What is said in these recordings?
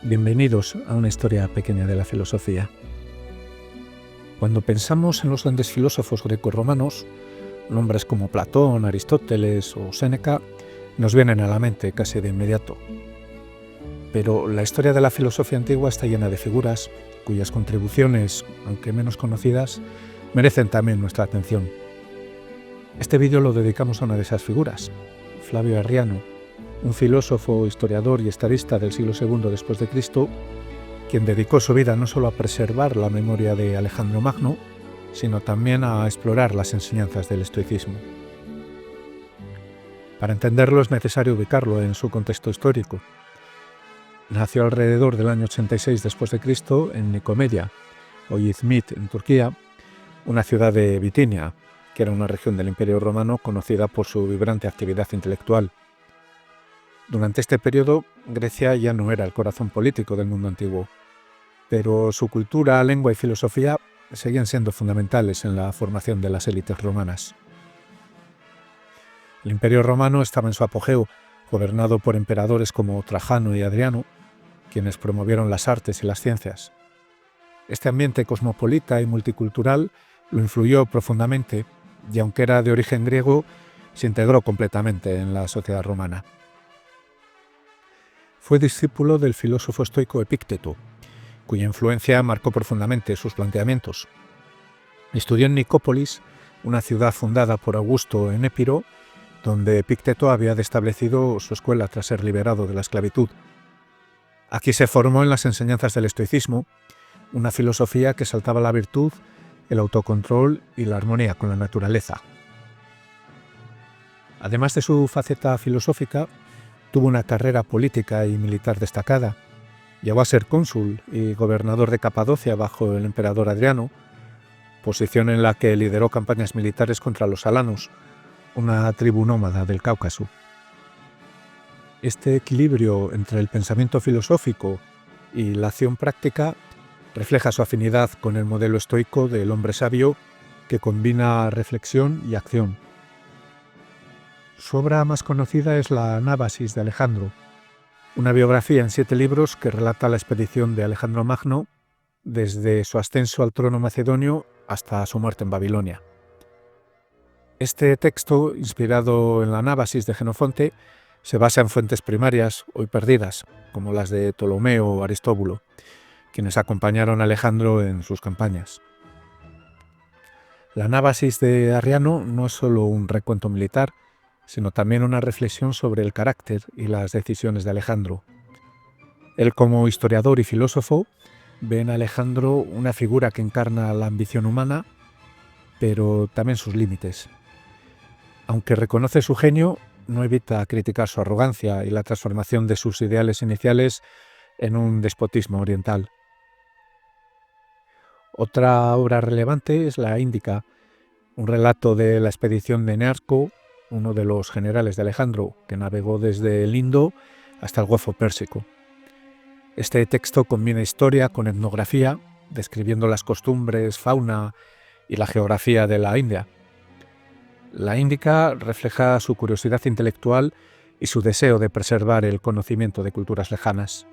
Bienvenidos a una historia pequeña de la filosofía. Cuando pensamos en los grandes filósofos grecorromanos, nombres como Platón, Aristóteles o Séneca nos vienen a la mente casi de inmediato. Pero la historia de la filosofía antigua está llena de figuras cuyas contribuciones, aunque menos conocidas, merecen también nuestra atención. Este vídeo lo dedicamos a una de esas figuras, Flavio Arriano, un filósofo, historiador y estadista del siglo II después de Cristo, quien dedicó su vida no solo a preservar la memoria de Alejandro Magno, sino también a explorar las enseñanzas del estoicismo. Para entenderlo es necesario ubicarlo en su contexto histórico. Nació alrededor del año 86 después de Cristo en Nicomedia, hoy İzmit, en Turquía, una ciudad de Bitinia, que era una región del Imperio Romano conocida por su vibrante actividad intelectual. Durante este periodo, Grecia ya no era el corazón político del mundo antiguo, pero su cultura, lengua y filosofía seguían siendo fundamentales en la formación de las élites romanas. El Imperio Romano estaba en su apogeo, gobernado por emperadores como Trajano y Adriano, quienes promovieron las artes y las ciencias. Este ambiente cosmopolita y multicultural lo influyó profundamente y, aunque era de origen griego, se integró completamente en la sociedad romana. Fue discípulo del filósofo estoico Epícteto, cuya influencia marcó profundamente sus planteamientos. Estudió en Nicópolis, una ciudad fundada por Augusto en Épiro, donde Epícteto había establecido su escuela tras ser liberado de la esclavitud. Aquí se formó en las enseñanzas del estoicismo, una filosofía que exaltaba la virtud, el autocontrol y la armonía con la naturaleza. Además de su faceta filosófica, tuvo una carrera política y militar destacada. Llegó a ser cónsul y gobernador de Capadocia bajo el emperador Adriano, posición en la que lideró campañas militares contra los alanos, una tribu nómada del Cáucaso. Este equilibrio entre el pensamiento filosófico y la acción práctica refleja su afinidad con el modelo estoico del hombre sabio que combina reflexión y acción. Su obra más conocida es la Anábasis de Alejandro, una biografía en 7 libros que relata la expedición de Alejandro Magno desde su ascenso al trono macedonio hasta su muerte en Babilonia. Este texto, inspirado en la Anábasis de Jenofonte, se basa en fuentes primarias hoy perdidas, como las de Ptolomeo o Aristóbulo, quienes acompañaron a Alejandro en sus campañas. La Anábasis de Arriano no es solo un recuento militar, sino también una reflexión sobre el carácter y las decisiones de Alejandro. Él, como historiador y filósofo, ve en Alejandro una figura que encarna la ambición humana, pero también sus límites. Aunque reconoce su genio, no evita criticar su arrogancia y la transformación de sus ideales iniciales en un despotismo oriental. Otra obra relevante es la Índica, un relato de la expedición de Nearco, uno de los generales de Alejandro, que navegó desde el Indo hasta el Golfo Pérsico. Este texto combina historia con etnografía, describiendo las costumbres, fauna y la geografía de la India. La Índica refleja su curiosidad intelectual y su deseo de preservar el conocimiento de culturas lejanas.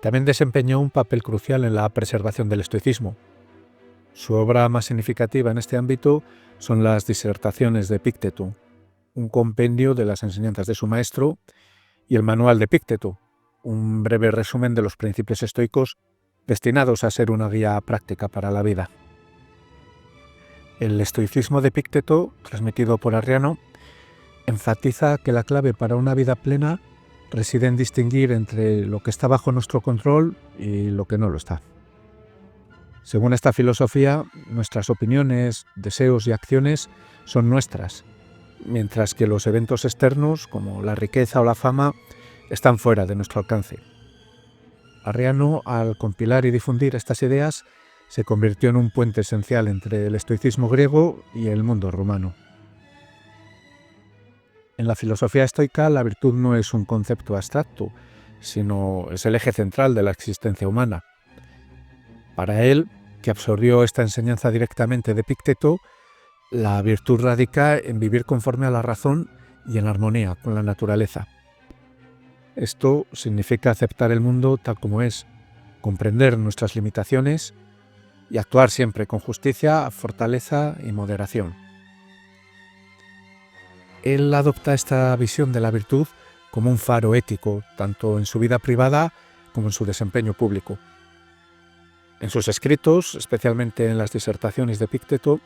También desempeñó un papel crucial en la preservación del estoicismo. Su obra más significativa en este ámbito son las Disertaciones de Epícteto, un compendio de las enseñanzas de su maestro, y el Manual de Epícteto, un breve resumen de los principios estoicos destinados a ser una guía práctica para la vida. El estoicismo de Epícteto, transmitido por Arriano, enfatiza que la clave para una vida plena reside en distinguir entre lo que está bajo nuestro control y lo que no lo está. Según esta filosofía, nuestras opiniones, deseos y acciones son nuestras, mientras que los eventos externos, como la riqueza o la fama, están fuera de nuestro alcance. Arriano, al compilar y difundir estas ideas, se convirtió en un puente esencial entre el estoicismo griego y el mundo romano. En la filosofía estoica, la virtud no es un concepto abstracto, sino es el eje central de la existencia humana. Para él, que absorbió esta enseñanza directamente de Epícteto, la virtud radica en vivir conforme a la razón y en armonía con la naturaleza. Esto significa aceptar el mundo tal como es, comprender nuestras limitaciones y actuar siempre con justicia, fortaleza y moderación. Él adopta esta visión de la virtud como un faro ético, tanto en su vida privada como en su desempeño público. En sus escritos, especialmente en las disertaciones de Epicteto,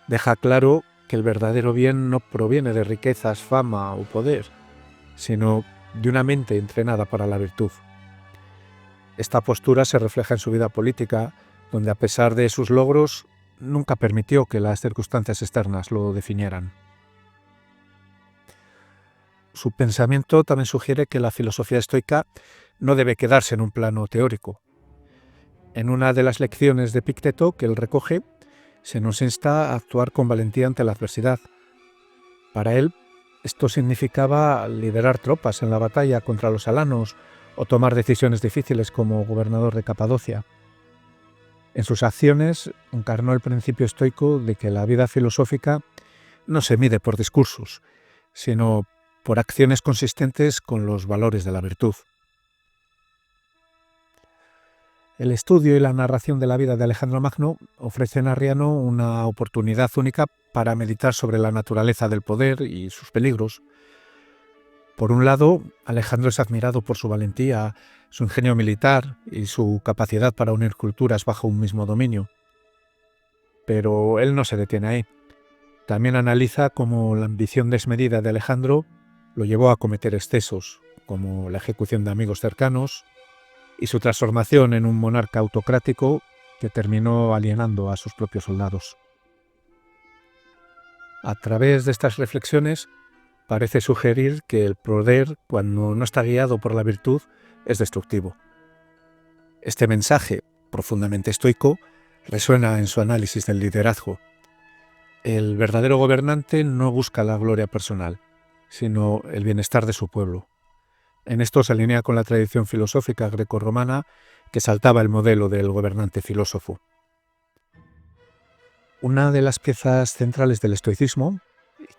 deja claro que el verdadero bien no proviene de riquezas, fama o poder, sino de una mente entrenada para la virtud. Esta postura se refleja en su vida política, donde a pesar de sus logros, nunca permitió que las circunstancias externas lo definieran. Su pensamiento también sugiere que la filosofía estoica no debe quedarse en un plano teórico. En una de las lecciones de Epicteto que él recoge, se nos insta a actuar con valentía ante la adversidad. Para él, esto significaba liderar tropas en la batalla contra los alanos o tomar decisiones difíciles como gobernador de Capadocia. En sus acciones encarnó el principio estoico de que la vida filosófica no se mide por discursos, sino por acciones consistentes con los valores de la virtud. El estudio y la narración de la vida de Alejandro Magno ofrecen a Arriano una oportunidad única para meditar sobre la naturaleza del poder y sus peligros. Por un lado, Alejandro es admirado por su valentía, su ingenio militar y su capacidad para unir culturas bajo un mismo dominio. Pero él no se detiene ahí. También analiza cómo la ambición desmedida de Alejandro lo llevó a cometer excesos, como la ejecución de amigos cercanos y su transformación en un monarca autocrático que terminó alienando a sus propios soldados. A través de estas reflexiones, parece sugerir que el poder, cuando no está guiado por la virtud, es destructivo. Este mensaje, profundamente estoico, resuena en su análisis del liderazgo. El verdadero gobernante no busca la gloria personal, sino el bienestar de su pueblo. En esto se alinea con la tradición filosófica grecorromana que saltaba el modelo del gobernante filósofo. Una de las piezas centrales del estoicismo,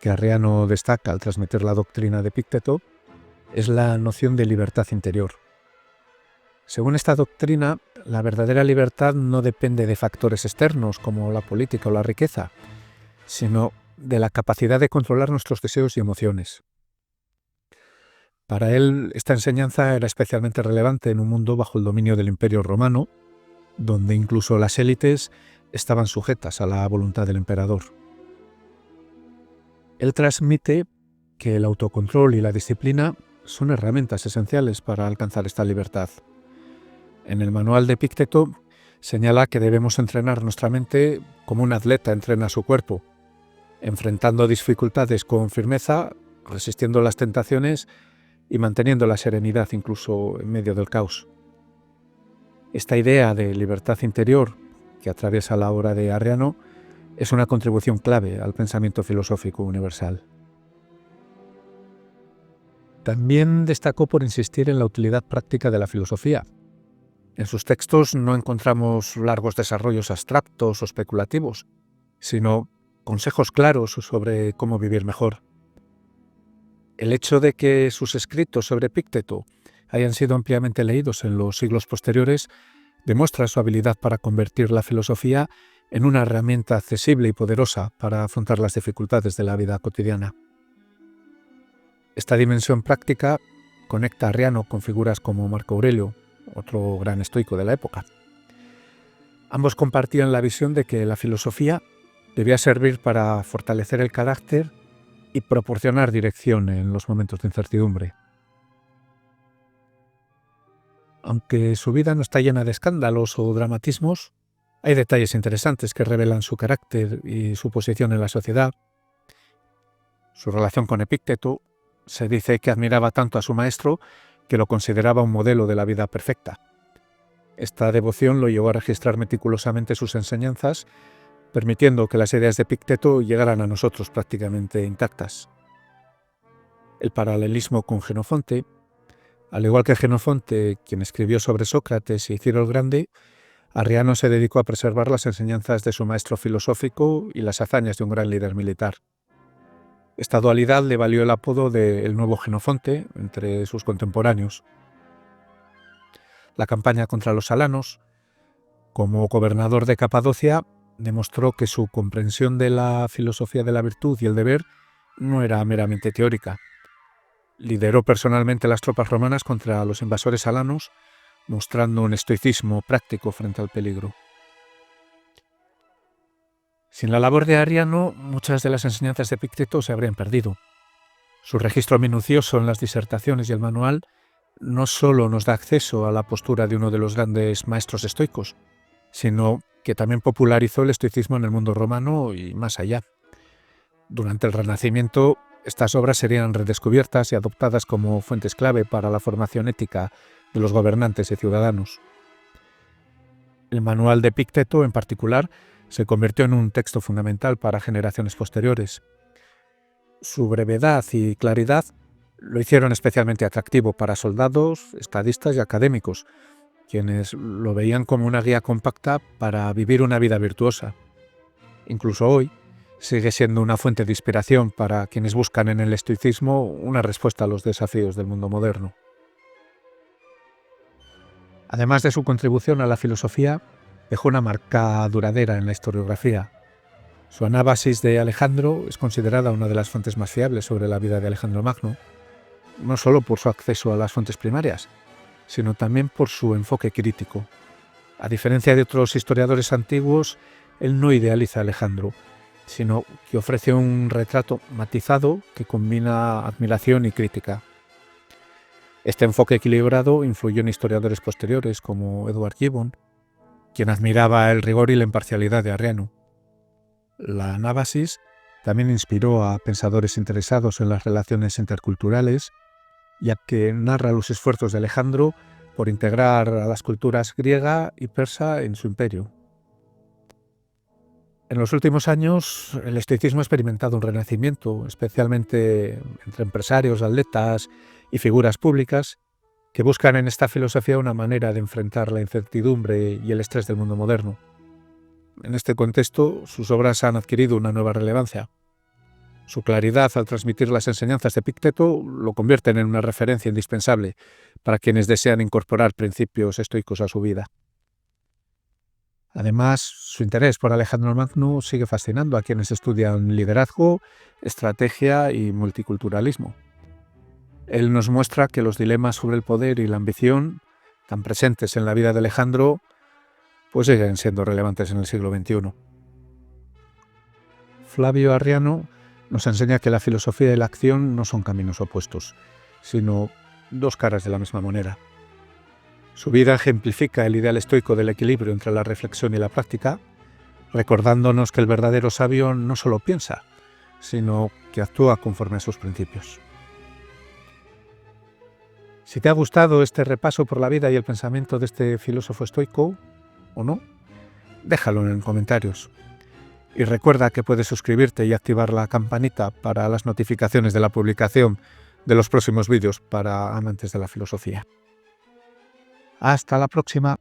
que Arriano destaca al transmitir la doctrina de Epicteto, es la noción de libertad interior. Según esta doctrina, la verdadera libertad no depende de factores externos como la política o la riqueza, sino de la capacidad de controlar nuestros deseos y emociones. Para él, esta enseñanza era especialmente relevante en un mundo bajo el dominio del Imperio Romano, donde incluso las élites estaban sujetas a la voluntad del emperador. Él transmite que el autocontrol y la disciplina son herramientas esenciales para alcanzar esta libertad. En el manual de Epicteto señala que debemos entrenar nuestra mente como un atleta entrena su cuerpo, enfrentando dificultades con firmeza, resistiendo las tentaciones y manteniendo la serenidad incluso en medio del caos. Esta idea de libertad interior que atraviesa la obra de Arriano es una contribución clave al pensamiento filosófico universal. También destacó por insistir en la utilidad práctica de la filosofía. En sus textos no encontramos largos desarrollos abstractos o especulativos, sino consejos claros sobre cómo vivir mejor. El hecho de que sus escritos sobre Epicteto hayan sido ampliamente leídos en los siglos posteriores demuestra su habilidad para convertir la filosofía en una herramienta accesible y poderosa para afrontar las dificultades de la vida cotidiana. Esta dimensión práctica conecta a Arriano con figuras como Marco Aurelio, otro gran estoico de la época. Ambos compartían la visión de que la filosofía debía servir para fortalecer el carácter y proporcionar dirección en los momentos de incertidumbre. Aunque su vida no está llena de escándalos o dramatismos, hay detalles interesantes que revelan su carácter y su posición en la sociedad. Su relación con Epicteto, se dice que admiraba tanto a su maestro que lo consideraba un modelo de la vida perfecta. Esta devoción lo llevó a registrar meticulosamente sus enseñanzas, permitiendo que las ideas de Epicteto llegaran a nosotros prácticamente intactas. El paralelismo con Jenofonte, al igual que Jenofonte, quien escribió sobre Sócrates y Ciro el Grande, Arriano se dedicó a preservar las enseñanzas de su maestro filosófico y las hazañas de un gran líder militar. Esta dualidad le valió el apodo de el nuevo Jenofonte entre sus contemporáneos. La campaña contra los alanos, como gobernador de Capadocia, demostró que su comprensión de la filosofía de la virtud y el deber no era meramente teórica. Lideró personalmente las tropas romanas contra los invasores alanos, mostrando un estoicismo práctico frente al peligro. Sin la labor de Arriano, muchas de las enseñanzas de Epicteto se habrían perdido. Su registro minucioso en las disertaciones y el manual no solo nos da acceso a la postura de uno de los grandes maestros estoicos, sino que también popularizó el estoicismo en el mundo romano y más allá. Durante el Renacimiento, estas obras serían redescubiertas y adoptadas como fuentes clave para la formación ética de los gobernantes y ciudadanos. El manual de Epicteto, en particular, se convirtió en un texto fundamental para generaciones posteriores. Su brevedad y claridad lo hicieron especialmente atractivo para soldados, estadistas y académicos, quienes lo veían como una guía compacta para vivir una vida virtuosa. Incluso hoy, sigue siendo una fuente de inspiración para quienes buscan en el estoicismo una respuesta a los desafíos del mundo moderno. Además de su contribución a la filosofía, dejó una marca duradera en la historiografía. Su Anábasis de Alejandro es considerada una de las fuentes más fiables sobre la vida de Alejandro Magno, no solo por su acceso a las fuentes primarias, sino también por su enfoque crítico. A diferencia de otros historiadores antiguos, él no idealiza a Alejandro, sino que ofrece un retrato matizado que combina admiración y crítica. Este enfoque equilibrado influyó en historiadores posteriores como Edward Gibbon, quien admiraba el rigor y la imparcialidad de Arriano. La Anábasis también inspiró a pensadores interesados en las relaciones interculturales, ya que narra los esfuerzos de Alejandro por integrar a las culturas griega y persa en su imperio. En los últimos años, el estoicismo ha experimentado un renacimiento, especialmente entre empresarios, atletas y figuras públicas, que buscan en esta filosofía una manera de enfrentar la incertidumbre y el estrés del mundo moderno. En este contexto, sus obras han adquirido una nueva relevancia. Su claridad al transmitir las enseñanzas de Epicteto lo convierten en una referencia indispensable para quienes desean incorporar principios estoicos a su vida. Además, su interés por Alejandro Magno sigue fascinando a quienes estudian liderazgo, estrategia y multiculturalismo. Él nos muestra que los dilemas sobre el poder y la ambición, tan presentes en la vida de Alejandro, pues siguen siendo relevantes en el siglo XXI. Flavio Arriano nos enseña que la filosofía y la acción no son caminos opuestos, sino dos caras de la misma moneda. Su vida ejemplifica el ideal estoico del equilibrio entre la reflexión y la práctica, recordándonos que el verdadero sabio no solo piensa, sino que actúa conforme a sus principios. Si te ha gustado este repaso por la vida y el pensamiento de este filósofo estoico, o no, déjalo en comentarios. Y recuerda que puedes suscribirte y activar la campanita para las notificaciones de la publicación de los próximos vídeos para amantes de la filosofía. Hasta la próxima.